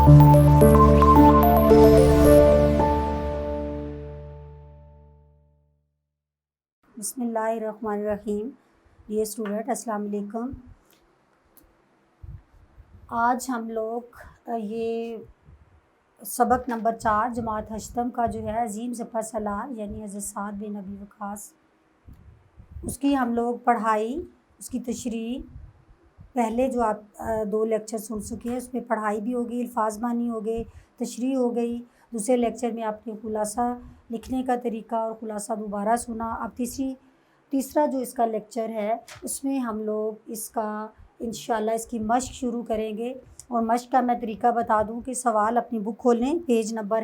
बिस्मिल्लाहिर्रहमानिर्रहीम। Dear student, अस्सलाम वालेकुम। आज हम लोग ये सबक नंबर 4 जमात हश्तम का जो है अज़ीम ज़फ़र सलार यानी हज़रत साद बिन अबी वक़ास, उसकी हम लोग पढ़ाई, उसकी तशरीह पहले जो आप 2 लेक्चर सुन चुके हैं उसमें पढ़ाई भी हो गई, अल्फाज मानी हो गए, तशरीह हो गई। दूसरे लेक्चर में आपने खुलासा लिखने का तरीका और खुलासा दोबारा सुना। अब तीसरा जो इसका लेक्चर है उसमें हम लोग इसका इंशाल्लाह इसकी मश्क शुरू करेंगे। और मश्क का मैं तरीका बता दूं कि सवाल अपनी बुक खोल लें, पेज नंबर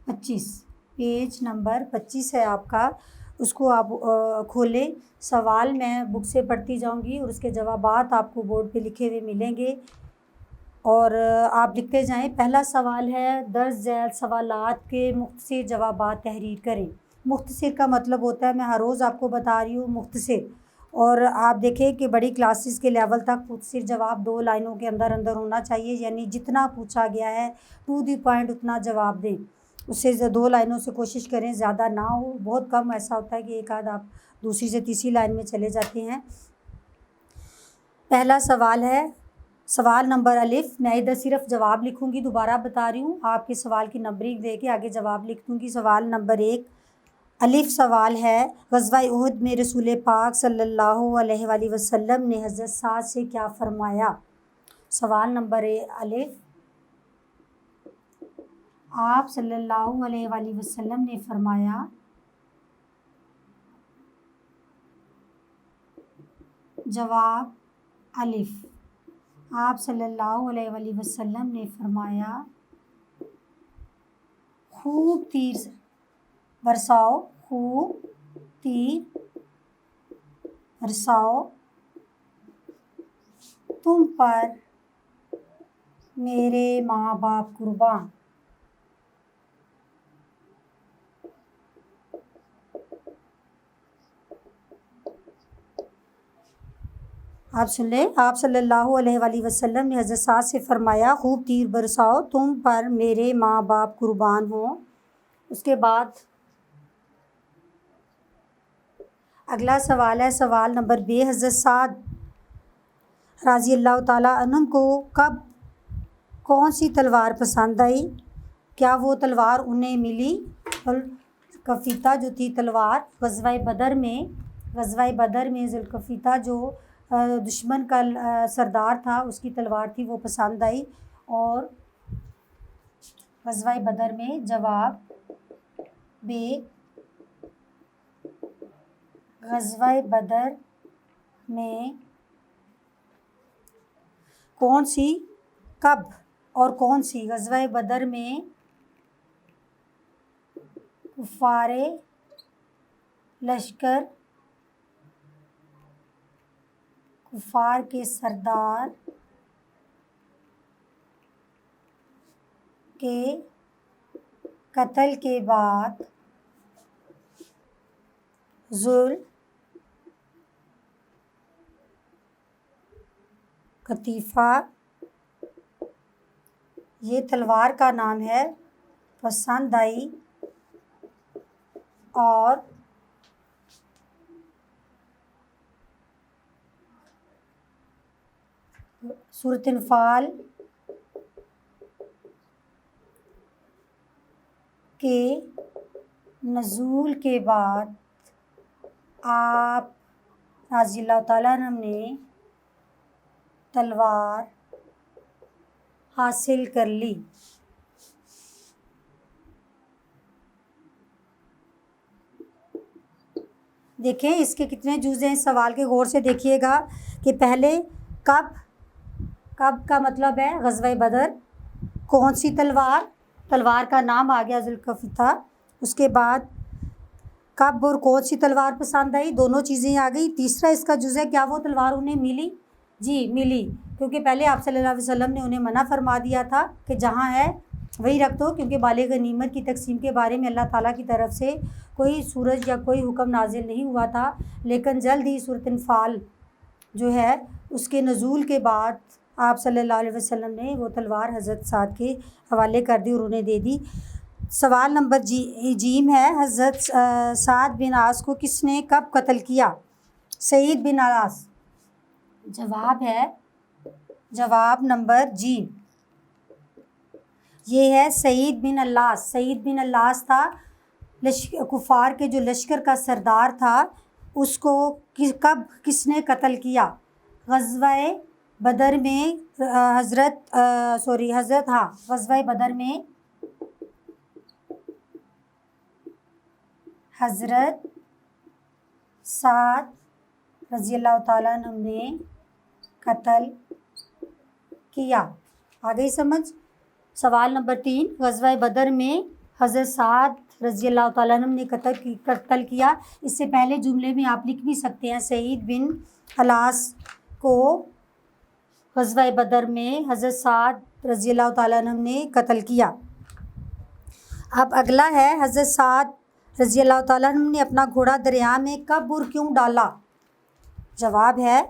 25 पेज नंबर 25 है आपका, उसको आप खोलें। सवाल मैं बुक से पढ़ती जाऊंगी और उसके जवाबात आपको बोर्ड पे लिखे हुए मिलेंगे और आप लिखते जाएं। पहला सवाल है, दर्ज झैल सवालात के मुख्तसर जवाबात तहरीर करें। मुख्तसर का मतलब होता है, मैं हर रोज़ आपको बता रही हूँ मुख्तसर, और आप देखें कि बड़ी क्लासेस के लेवल तक मुख्तसर जवाब 2 लाइनों के अंदर अंदर होना चाहिए, यानी जितना पूछा गया है टू द पॉइंट उतना जवाब दें। उससे 2 लाइनों से कोशिश करें, ज़्यादा ना हो। बहुत कम ऐसा होता है कि एक आध आप दूसरी से तीसरी लाइन में चले जाते हैं। पहला सवाल है सवाल नंबर अलिफ। मैं इधर सिर्फ जवाब लिखूंगी, दोबारा बता रही हूँ, आपके सवाल की नंबरिंग दे के आगे जवाब लिख दूँगी। सवाल नंबर 1 अलिफ सवाल है, ग़ज़वा उहद में रसूल पाक सल्लल्लाहु अलैहि वसल्लम ने हज़रत साद से क्या फ़रमाया। सवाल नंबर अलिफ, आप सल्लल्लाहु अलैहि वसल्लम ने फ़रमाया। जवाब अलिफ, आप सल्लल्लाहु अलैहि वसल्लम ने फ़रमाया, खूब तीर बरसाओ, खूब तीर बरसाओ तुम पर मेरे माँ बाप कुर्बान। आप सुन लें, आप सल्लल्लाहु अलैहि वसल्लम ने हज़रत साद से फ़रमाया, खूब तीर बरसाओ तुम पर मेरे माँ बाप कुर्बान हों। उसके बाद अगला सवाल है, सवाल नंबर 2, हज़रत साद रज़ी अल्लाह ताला अन्हुम को कब कौन सी तलवार पसंद आई? क्या वो तलवार उन्हें मिली? ज़ुल्क़फ़ीता जो थी तलवार ग़ज़वा बदर में ज़ुल्क़फ़ीता जो दुश्मन का सरदार था उसकी तलवार थी, वो पसंद आई। और ग़ज़वा बदर में जवाब बे, ग़ज़वा बदर में कौन सी, कब और कौन सी? ग़ज़वा बदर में कुफ़ारे लश्कर, कुफ़ार के सरदार के कत्ल के बाद ज़ुल्क़फ़ीता, ये तलवार का नाम है, पसंद आई और सूरत अनफ़ाल के नज़ूल के बाद आप रज़ी अल्लाह ताला अन्हु ने तलवार हासिल कर ली। देखें इसके कितने जुज़ हैं, इस सवाल के गौर से देखिएगा कि पहले कब का मतलब है ग़ज़वा बदर, कौन सी तलवार का नाम आ गया ज़ुल्क़फ़ीता। उसके बाद कब और कौन सी तलवार पसंद आई, दोनों चीज़ें आ गई। तीसरा इसका जुज़ है, क्या वो तलवार उन्हें मिली? जी मिली, क्योंकि पहले आप सल्लल्लाहु अलैहि वसल्लम ने उन्हें मना फरमा दिया था कि जहाँ है वही रख दो, क्योंकि माले गनीमत की तकसीम के बारे में अल्लाह ताला की तरफ से कोई सूरज या कोई हुक्म नाजिल नहीं हुआ था। लेकिन जल्द ही सूरत अनफ़ाल जो है उसके नज़ूल के बाद आप सल्लल्लाहु अलैहि वसल्लम ने वो तलवार हज़रत साद के हवाले कर दी और उन्हें दे दी। सवाल नंबर जीम है, हज़रत साद बिन आस को किसने कब कत्ल किया? सईद बिन आस। जवाब नंबर जी, ये है सईद बिन अल्लास। सईद बिन अल्लास था कुफार के जो लश्कर का सरदार था, उसको कब किसने कत्ल किया? ग़ज़वा बदर में ग़ज़वा बदर में हज़रत साद रज़ियल्लाहु ताला अन्हु ने कत्ल किया। आ गई समझ? सवाल नंबर 3, ग़ज़वा बदर में हज़रत साद रज़ियल्लाहु ताला अन्हु ने कत्ल किया। इससे पहले जुमले में आप लिख भी सकते हैं, सईद बिन अलास को ग़ज़वा बदर में हज़रत साद रज़ियल्लाहु ताला अन्हु ने कत्ल किया। अब अगला है, हज़रत साद रज़ियल्लाहु ताला अन्हु ने अपना घोड़ा दरिया में कब और क्यों डाला? जवाब है,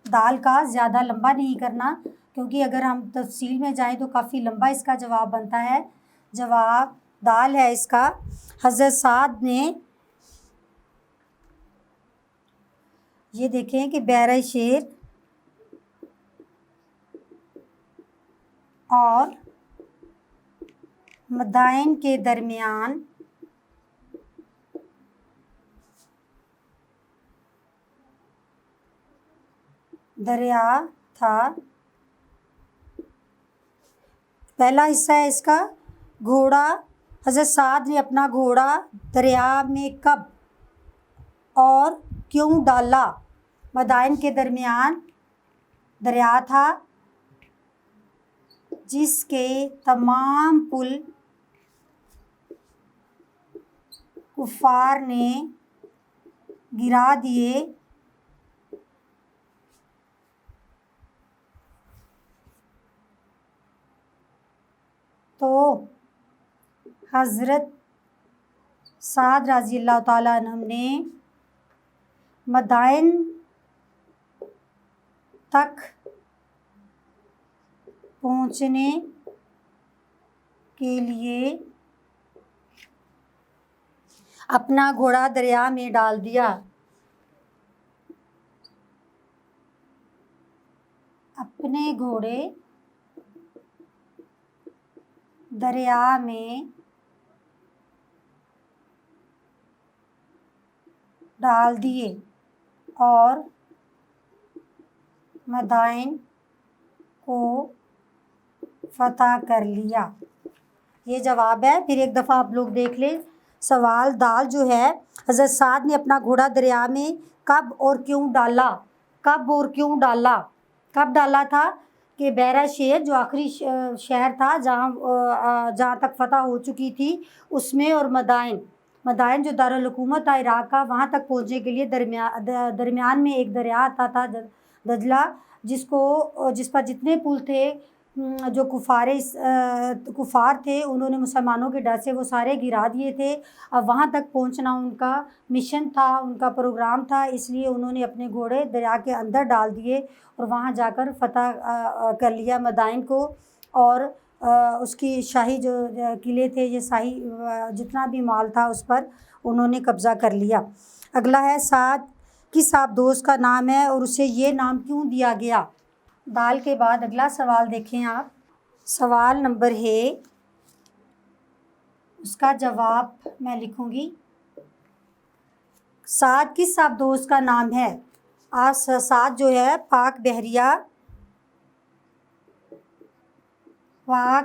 दाल का ज़्यादा लंबा नहीं करना, क्योंकि अगर हम तफसील में जाएं तो काफ़ी लंबा इसका जवाब बनता है। जवाब दाल है इसका। हज़रत साद ने, ये देखें कि बैर शेर और मदाइन के दरमियान दरिया था। पहला हिस्सा है इसका, घोड़ा, हज़रत साद ने अपना घोड़ा दरिया में कब और क्यों डाला? मदाइन के दरमियान दरिया था, जिसके तमाम पुल कुफार ने गिरा दिए। तो हज़रत साद रज़ियल्लाहु ताला अन्हु ने मदाइन तक पहुँचने के लिए अपना घोड़ा दरिया में डाल दिया। अपने घोड़े दरिया में डाल दिए और मदाइन को फ़तह कर लिया। ये जवाब है। फिर एक दफ़ा आप लोग देख लें। सवाल दाल जो है, हज़रत साद ने अपना घोड़ा दरिया में कब और क्यों डाला? कब और क्यों डाला? कब डाला था कि बैरा शेर जो आखिरी शहर था जहाँ तक फ़तह हो चुकी थी उसमें, और मदाइन जो दारुल हुकूमत था इराक़ का, वहाँ तक पहुँचने के लिए दरमियान में एक दरिया आता था दजला, जिस पर जितने पुल थे जो कुफ़ार थे उन्होंने मुसलमानों के डर से वो सारे गिरा दिए थे। अब वहाँ तक पहुँचना उनका मिशन था, उनका प्रोग्राम था, इसलिए उन्होंने अपने घोड़े दरिया के अंदर डाल दिए और वहाँ जाकर फ़तह कर लिया मदाइन को, और उसकी शाही जो किले थे, ये शाही जितना भी माल था उस पर उन्होंने कब्ज़ा कर लिया। अगला है, साद किस आबदोश का नाम है और उसे ये नाम क्यों दिया गया? दाल के बाद अगला सवाल देखें आप। सवाल नंबर है, उसका जवाब मैं लिखूँगी। साद किस आबदोश का नाम है? साद जो है पाक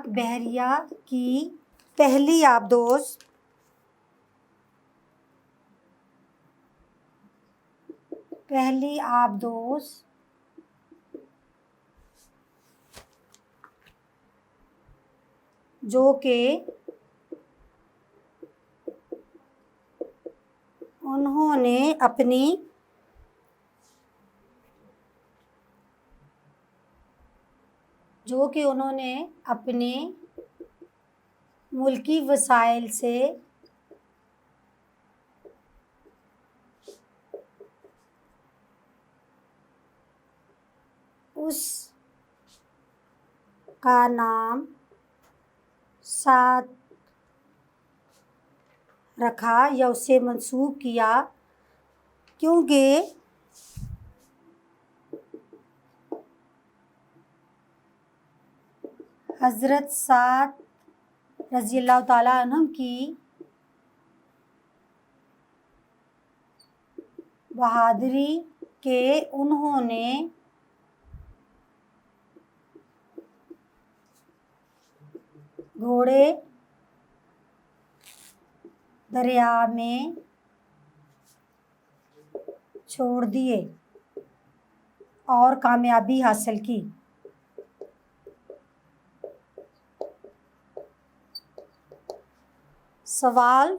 बहरिया की पहली आबदोश जो कि उन्होंने अपने मुल्की वसाइल से उस का नाम साथ रखा या उसे मंसूब किया क्योंकि हज़रत साद रज़ियल्लाहु ताला अन्हुम की बहादुरी के उन्होंने घोड़े दरिया में छोड़ दिए और कामयाबी हासिल की। सवाल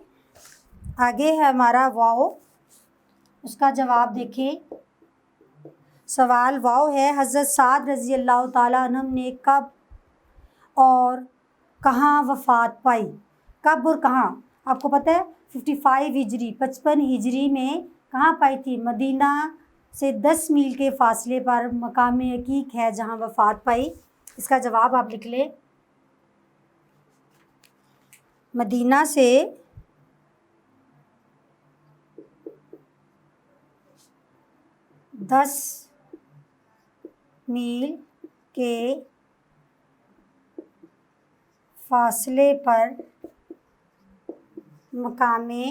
आगे है हमारा वाओ, उसका जवाब देखें। सवाल वाओ है, हज़रत साद रज़ी अल्लाह ताला अन्हुम ने कब और कहाँ वफ़ात पाई? कब और कहाँ? आपको पता है 55 हिजरी 55 हिजरी में कहाँ पाई थी? मदीना से 10 मील के फ़ासले पर मकाम अकीक है जहाँ वफ़ात पाई। इसका जवाब आप लिख लें। मदीना से 10 मील के फ़ासले पर मकामे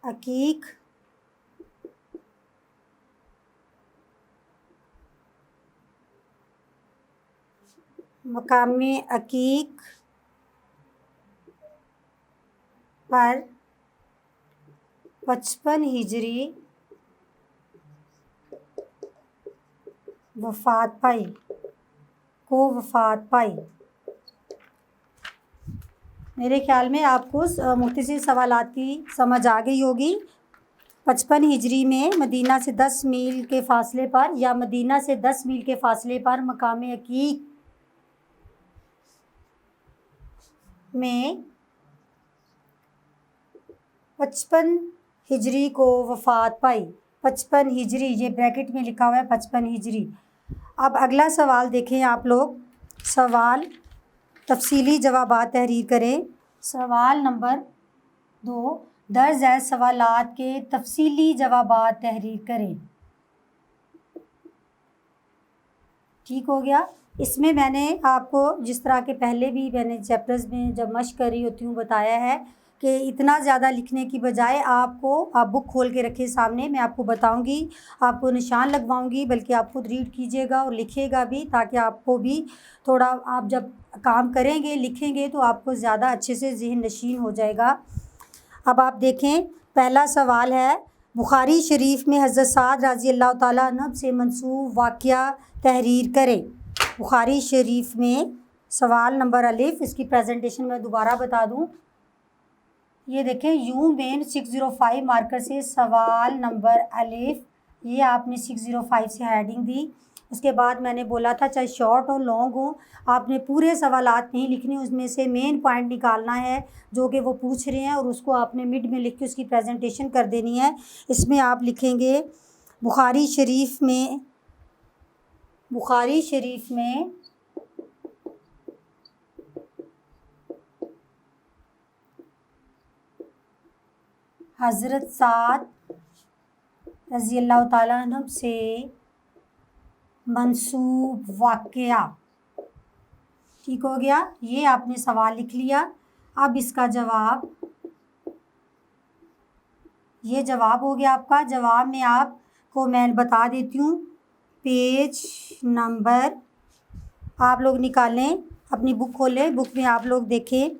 अकीक पर 55 हिजरी वफ़ात पाई। मेरे ख़्याल में आपको मुख्तसर सवालात की समझ आ गई होगी। 55 हिजरी में मदीना से 10 मील के फ़ासले पर या मदीना से 10 मील के फ़ासले पर मकाम अकीक में 55 हिजरी को वफ़ात पाई। 55 हिजरी, ये ब्रैकेट में लिखा हुआ है 55 हिजरी। अब अगला सवाल देखें आप लोग। सवाल तफसीली जवाबात तहरीर करें। सवाल नंबर 2, दर्ज है सवालात के तफसीली जवाबात तहरीर करें। ठीक हो गया। इसमें मैंने आपको जिस तरह के पहले भी मैंने चैप्टर्स में जब मश्क कर रही होती हूँ बताया है कि इतना ज़्यादा लिखने की बजाय आप बुक खोल के रखिए सामने, मैं आपको बताऊंगी, आपको निशान लगवाऊंगी, बल्कि आप खुद रीड कीजिएगा और लिखिएगा भी, ताकि आपको भी थोड़ा, आप जब काम करेंगे लिखेंगे तो आपको ज़्यादा अच्छे से ज़हन नशीन हो जाएगा। अब आप देखें, पहला सवाल है, बुखारी शरीफ में हज़रत साद रज़ी अल्लाह ताला अन्हु से मंसूब वाक़या तहरीर करें। बुखारी शरीफ में सवाल नंबर अलिफ, इसकी प्रेजेंटेशन मैं दोबारा बता दूं। ये देखें, यू मेन 605 मार्कर से सवाल नंबर अलिफ, ये आपने 605 से हेडिंग दी। उसके बाद मैंने बोला था चाहे शॉर्ट हो लॉन्ग हो, आपने पूरे सवालात नहीं लिखने, उसमें से मेन पॉइंट निकालना है जो कि वो पूछ रहे हैं और उसको आपने मिड में लिख के उसकी प्रेजेंटेशन कर देनी है। इसमें आप लिखेंगे बुखारी शरीफ में हज़रत साद रज़ी अल्लाह ताला अन्हु से मंसूब वाक़या। ठीक हो गया, ये आपने सवाल लिख लिया। अब इसका जवाब, ये जवाब हो गया आपका। जवाब में आपको मैं बता देती हूँ, पेज नंबर आप लोग निकालें, अपनी बुक खोलें, बुक में आप लोग देखें,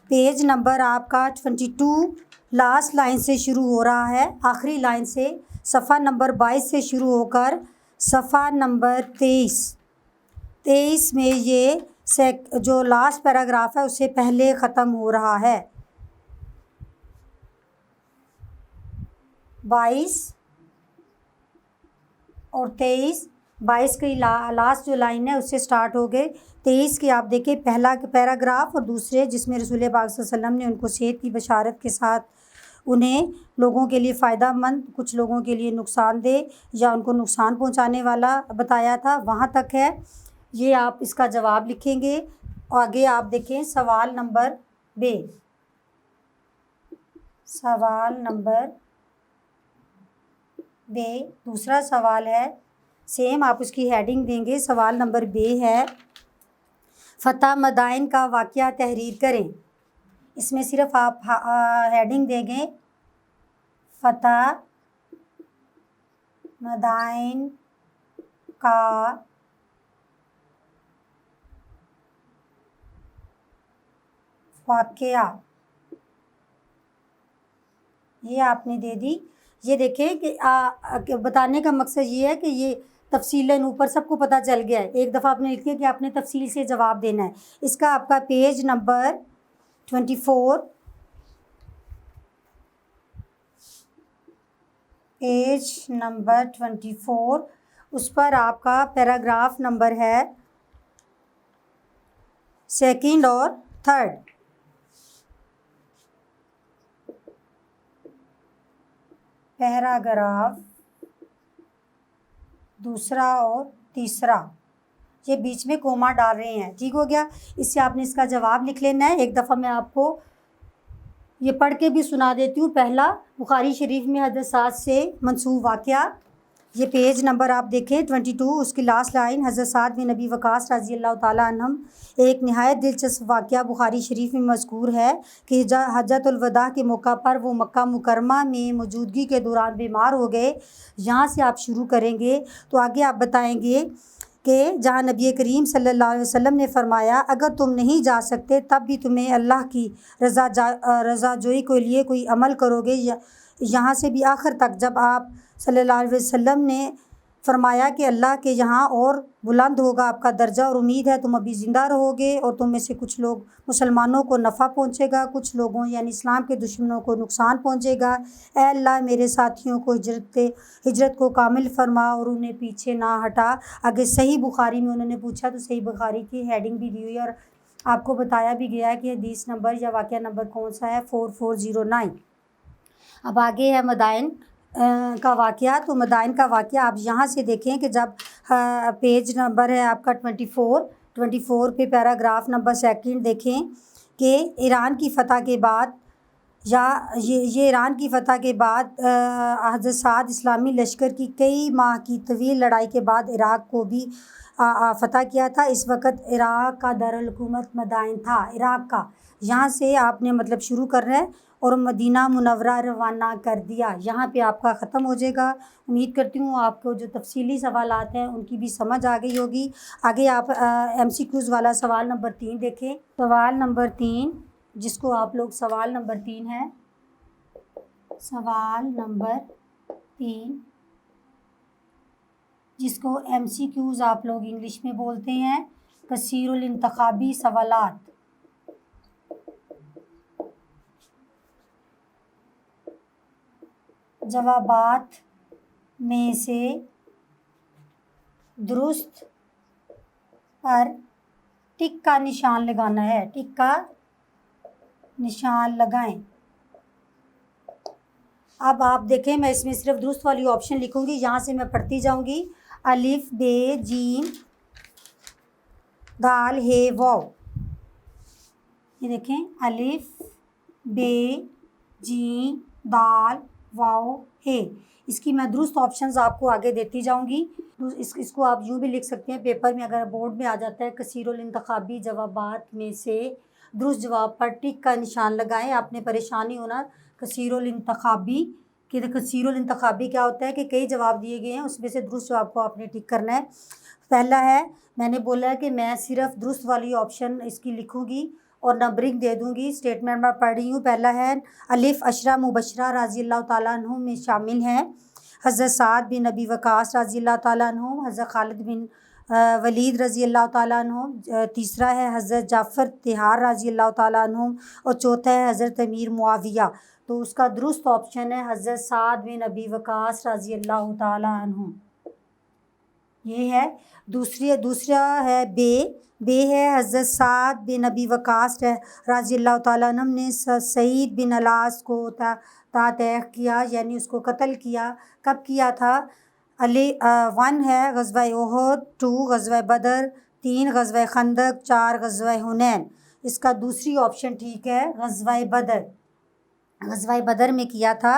पेज नंबर आपका 22 लास्ट लाइन से शुरू हो रहा है, आखिरी लाइन से, सफ़ा नंबर 22 से शुरू होकर सफ़ा नंबर 23 में ये जो लास्ट पैराग्राफ है उससे पहले ख़त्म हो रहा है। 22 और 22 की लास्ट जो लाइन है उससे स्टार्ट हो गए। 23 की आप देखें, पहला पैराग्राफ और दूसरे जिसमें रसूल पाक सल्लल्लाहु अलैहि वसल्लम ने उनको सेहत की बशारत के साथ उन्हें लोगों के लिए फ़ायदेमंद, कुछ लोगों के लिए नुकसानदेह या उनको नुकसान पहुंचाने वाला बताया था, वहाँ तक है। ये आप इसका जवाब लिखेंगे। आगे आप देखें सवाल नंबर बे। सवाल नंबर बे दूसरा सवाल है, सेम आप उसकी हेडिंग देंगे। सवाल नंबर बे है, फ़तह मदाइन का वाक़या तहरीर करें। इसमें सिर्फ आप हेडिंग देंगे फ़तह मदाइन का वाक़या, ये आपने दे दी। ये देखें कि बताने का मकसद ये है कि ये तफसीलन ऊपर सबको पता चल गया है। एक दफ़ा आपने लिख दिया कि आपने तफसील से जवाब देना है। इसका आपका पेज नंबर 24, पेज नंबर 24, उस पर आपका पैराग्राफ नंबर है 2 और 3। पैराग्राफ 2 और 3, ये बीच में कोमा डाल रहे हैं, ठीक हो गया। इससे आपने इसका जवाब लिख लेना है। एक दफ़ा मैं आपको ये पढ़ के भी सुना देती हूँ। पहला, बुखारी शरीफ में हज़रत साद से मंसूब वाक़या, ये पेज नंबर आप देखें 22, उसकी लास्ट लाइन, हज़रत साद बिन नबी वक़ास रज़ी अल्लाह ताला अन्हुम, एक नहायत दिलचस्प वाक़या बुखारी शरीफ में मज़कूर है कि हज्जतुल वदा के मौका पर वो मक्का मुकरमा में मौजूदगी के दौरान बीमार हो गए। यहाँ से आप शुरू करेंगे तो आगे आप बताएंगे कि जहाँ नबी करीम सल्लल्लाहु अलैहि वसल्लम ने फ़रमाया, अगर तुम नहीं जा सकते तब भी तुम्हें अल्लाह की रज़ाजोई के लिए कोई अमल करोगे। यहाँ से भी आखिर तक जब आप सल्लल्लाहु अलैहि वसल्लम ने फ़रमाया कि अल्लाह के यहाँ और बुलंद होगा आपका दर्जा और उम्मीद है तुम अभी ज़िंदा रहोगे और तुम में से कुछ लोग मुसलमानों को नफ़ा पहुँचेगा, कुछ लोगों यानी इस्लाम के दुश्मनों को नुकसान पहुँचेगा। ऐ अल्लाह मेरे साथियों को हिजरत को कामिल फरमा और उन्हें पीछे ना हटा। आगे सही बुखारी में उन्होंने पूछा तो सही बुखारी की हेडिंग भी दी हुई है और आपको बताया भी गया कि हदीस नंबर या वाक़या नंबर कौन सा है, 4409। अब आगे है मदाइन का वाक़या। तो मदाइन का वाक़या आप यहाँ से देखें कि जब पेज नंबर है आपका 24 पे पैराग्राफ नंबर 2 देखें कि ईरान की फ़तह के बाद या ये ईरान की फ़तह के बाद हज़रत साद इस्लामी लश्कर की कई माह की तवील लड़ाई के बाद इराक़ को भी फ़तह किया था। इस वक्त इराक़ का दारुल-हुकूमत मदाइन था, इराक़ का। यहाँ से आपने मतलब शुरू करना है और मदीना मुनव्वरा रवाना कर दिया। यहाँ पे आपका ख़त्म हो जाएगा। उम्मीद करती हूँ आपको जो तफसीली सवालात हैं उनकी भी समझ आ गई होगी। आगे आप MCQs वाला सवाल नंबर 3 देखें। सवाल नंबर 3, जिसको आप लोग सवाल नंबर 3 है, सवाल नंबर 3 जिसको MCQs आप लोग इंग्लिश में बोलते हैं, कसीरुल इंतखाबी सवालात। जवाबात में से दुरुस्त पर टिक का निशान लगाना है, टिक का निशान लगाएं। अब आप देखें, मैं इसमें सिर्फ दुरुस्त वाली ऑप्शन लिखूंगी। यहाँ से मैं पढ़ती जाऊंगी। अलिफ बे जीम दाल हे वाव। ये देखें, अलिफ बे जीम दाल वाव हे। इसकी मैं दुरुस्त ऑप्शंस आपको आगे देती जाऊंगी। इसको आप यूँ भी लिख सकते हैं पेपर में, अगर बोर्ड में आ जाता है कसीरुल इंतखाबी जवाबात में से दुरुस्त जवाब पर टिक का निशान लगाएं। आपने परेशानी होना कसीरुल इंतखाबी कि कसीरुल इंतखाबी क्या होता है कि कई जवाब दिए गए हैं, उसमें से दुरुस्त जवाब को आपने टिक करना है। पहला है, मैंने बोला है कि मैं सिर्फ दुरुस्त वाली ऑप्शन इसकी लिखूँगी और नंबरिंग दे दूँगी। स्टेटमेंट मैं पढ़ रही हूँ। पहला है, अलिफ अशरा मुबशरा रज़ी अल्लाह ताला अन्हुम में शामिल हैं हज़रत साद बिन नबी वक़ास रज़ी अल्लाह ताला अन्हुम, हज़रत खालिद बिन वलीद रज़ी अल्लाह ताला अन्हुम। तीसरा है हज़रत जाफ़र तिहार रज़ी अल्लाह ताला अन्हुम और चौथा है हज़रत अमीर मुआविया। तो उसका दुरुस्त ऑप्शन है हज़रत साद बिन नबी वक़ास रज़ी अल्लाह ताला अन्हुम। ये है। दूसरा है बे है हज़रत साद बिन अबी वक़ास रज़ी अल्लाह तआला अन्हु ने सईद बिन अलास को तातैख किया, यानी उसको कत्ल किया। कब किया था? 1 है ग़ज़वा उहद, 2 ग़ज़वा बदर, 3 ग़ज़वा खंदक, 4 ग़ज़वा हुनैन। इसका दूसरी ऑप्शन ठीक है, ग़ज़वा बदर। ग़ज़वा बदर में किया था।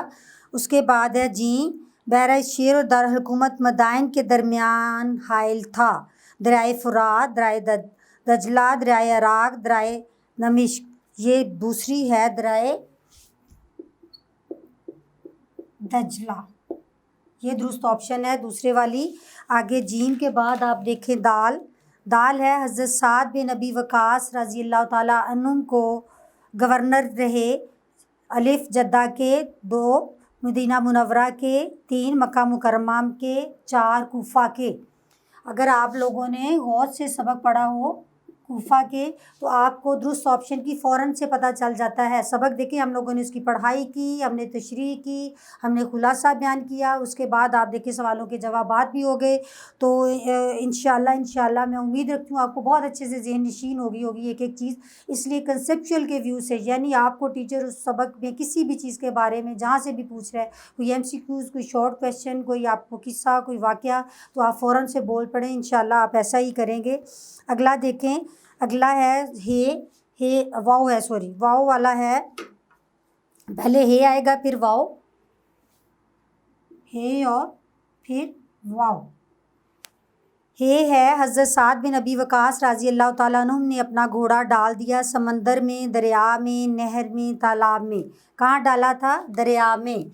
उसके बाद है जी, बहरा शेर और दारकूमत मदाइन के दरमियान हाइल था। दरियाए फ़ुरात, दरियाए दजला, दरियाए अराक, दरियाए दमिश्क। ये दूसरी है दरियाए दजला, ये दुरुस्त ऑप्शन है दूसरे वाली। आगे जीम के बाद आप देखें दाल है हज़रत साद बिन अबी वक़ास रज़ी अल्लाह तआला अन्हुम को गवर्नर रहे। अलिफ जद्दा के, 2 मदीना मुनव्वरा के, 3 मक्का मुकर्रमा के, 4 कूफा के। अगर आप लोगों ने गौर से सबक पढ़ा हो कूफा के, तो आपको दुरुस्त ऑप्शन की फ़ौरन से पता चल जाता है। सबक देखिए, हम लोगों ने उसकी पढ़ाई की, हमने तशरीह की, हमने खुलासा बयान किया। उसके बाद आप देखिए सवालों के जवाबात भी हो गए। तो इंशाअल्लाह मैं उम्मीद रखती हूँ आपको बहुत अच्छे से ज़हन नशीन होगी एक एक चीज़। इसलिए कंसेप्चुअल के व्यू से, यानी आपको टीचर उस सबक में किसी भी चीज़ के बारे में जहाँ से भी पूछ रहा है, कोई MCQs, कोई शॉर्ट क्वेश्चन, कोई आपको किस्सा, कोई वाक़या, तो आप फ़ौरन से बोल पड़ें। इंशाअल्लाह आप ऐसा ही करेंगे। अगला देखें, अगला है वाव है, सॉरी वाव वाला है। पहले हे आएगा, फिर वाव, हे और फिर वाव। हे है हज़रत साद बिन अबी वक़ास रज़ी अल्लाह तआला अन्हु ने अपना घोड़ा डाल दिया समंदर में, दरिया में, नहर में, तालाब में। कहाँ डाला था? दरिया में,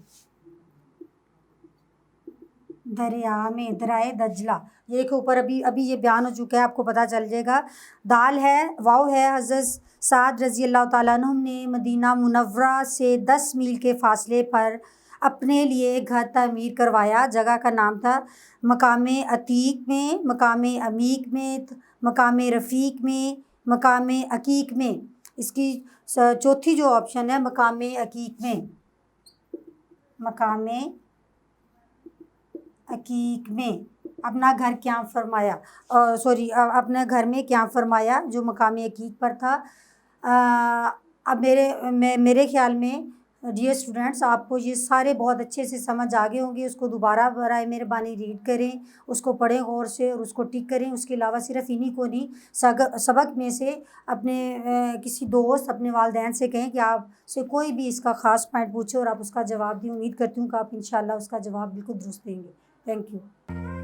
दरियाए दजला। ये के ऊपर अभी ये बयान हो चुका है, आपको पता चल जाएगा। वाव है हज़रत साद रज़ी अल्लाह तआला अन्हु ने मदीना मुनव्वरा से 10 मील के फ़ासले पर अपने लिए घर तामीर करवाया। जगह का नाम था मकामे अतीक में, मकामे अमीक में, मकामे रफ़ीक में, मकामे अकीक में। इसकी चौथी जो ऑप्शन है, मकामे अकीक में, मकामे अकीक में अपना घर क्या फरमाया, अपने घर में क्या फरमाया, जो मकामी अकीक पर था। अब मेरे ख़्याल में डियर स्टूडेंट्स, आपको ये सारे बहुत अच्छे से समझ आ गए होंगे। उसको दोबारा बराए मेहरबानी रीड करें, उसको पढ़ें गौर से और उसको टिक करें। उसके अलावा सिर्फ इन्हीं को नहीं, सबक में से अपने किसी दोस्त, अपने वालिदैन से कहें कि आपसे कोई भी इसका ख़ास पॉइंट पूछे और आप उसका जवाब दें। उम्मीद करती हूँ कि आप इंशाअल्लाह उसका जवाब बिल्कुल दुरुस्त देंगे। Thank you.